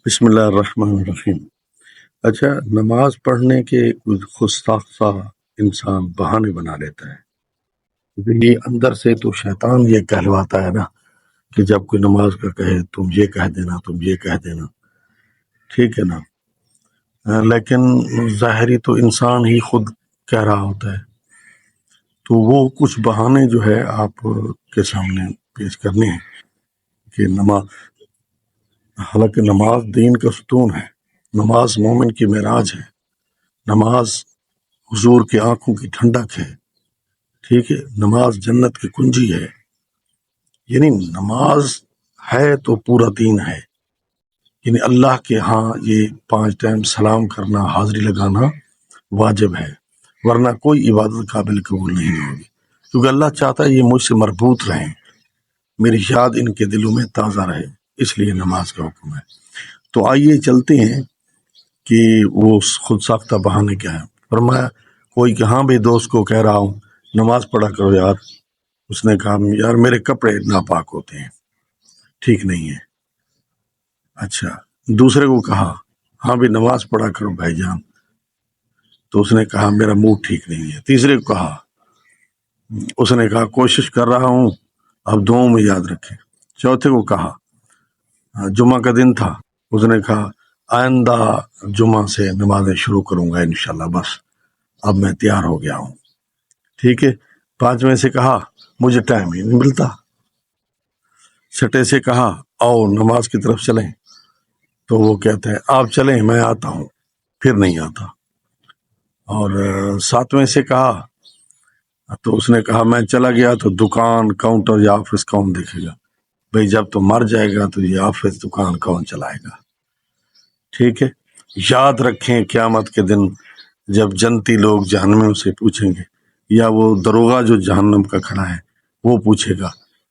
بسم اللہ الرحمن الرحیم۔ اچھا، نماز پڑھنے کے کچھ خود ساختہ انسان بہانے بنا لیتا ہے، کیونکہ یہ اندر سے تو شیطان یہ کہلواتا ہے نا کہ جب کوئی نماز کا کہے تم یہ کہہ دینا، تم یہ کہہ دینا، ٹھیک ہے نا۔ لیکن ظاہری تو انسان ہی خود کہہ رہا ہوتا ہے، تو وہ کچھ بہانے جو ہے آپ کے سامنے پیش کرنے ہیں کہ حالانکہ نماز دین کا ستون ہے، نماز مومن کی معراج ہے، نماز حضور کی آنکھوں کی ٹھنڈک ہے، ٹھیک ہے، نماز جنت کی کنجی ہے۔ یعنی نماز ہے تو پورا دین ہے، یعنی اللہ کے ہاں یہ 5 ٹائم سلام کرنا، حاضری لگانا واجب ہے، ورنہ کوئی عبادت قابل قبول نہیں ہوگی، کیونکہ اللہ چاہتا ہے یہ مجھ سے مربوط رہیں، میری یاد ان کے دلوں میں تازہ رہے، اس لیے نماز کا حکم ہے۔ تو آئیے چلتے ہیں کہ وہ خود ساختہ بہانے کیا ہے۔ فرمایا کوئی کہ ہاں بھائی دوست کو کہہ رہا ہوں نماز پڑھا کرو یار، اس نے کہا یار میرے کپڑے ناپاک ہوتے ہیں، ٹھیک نہیں ہے۔ اچھا، دوسرے کو کہا ہاں بھی نماز پڑھا کرو بھائی جان، تو اس نے کہا میرا موڈ ٹھیک نہیں ہے۔ تیسرے کو کہا، اس نے کہا کوشش کر رہا ہوں، اب دعاؤں میں یاد رکھیں۔ چوتھے کو کہا جمعہ کا دن تھا، اس نے کہا آئندہ جمعہ سے نمازیں شروع کروں گا انشاءاللہ، بس اب میں تیار ہو گیا ہوں، ٹھیک ہے۔ پانچویں سے کہا مجھے ٹائم ہی نہیں ملتا۔ چھٹے سے کہا آؤ نماز کی طرف چلیں، تو وہ کہتا ہے آپ چلیں میں آتا ہوں، پھر نہیں آتا۔ اور ساتویں سے کہا تو اس نے کہا میں چلا گیا تو دکان کاؤنٹر یا آفس کون دیکھے گا، بھئی جب تو مر جائے گا تو یہ آفس دکان کون چلائے گا، ٹھیک ہے۔ یاد رکھیں قیامت کے دن جب جنتی لوگ جہنمیوں سے پوچھیں گے، یا وہ دروغہ جو جہنم کا کھڑا ہے وہ پوچھے گا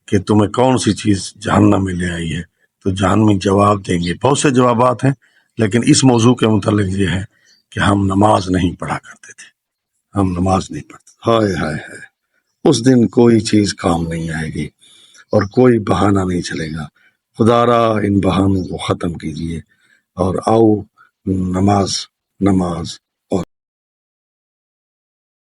کہ تمہیں کون سی چیز جہنم میں لے آئی ہے، تو جہنمی جواب دیں گے، بہت سے جوابات ہیں، لیکن اس موضوع کے متعلق یہ ہے کہ ہم نماز نہیں پڑھا کرتے تھے، ہم نماز نہیں پڑھتے۔ ہائے ہائے ہائے، اس دن کوئی چیز کام نہیں آئے گی اور کوئی بہانہ نہیں چلے گا۔ خدا را ان بہانوں کو ختم کیجیے اور آؤ نماز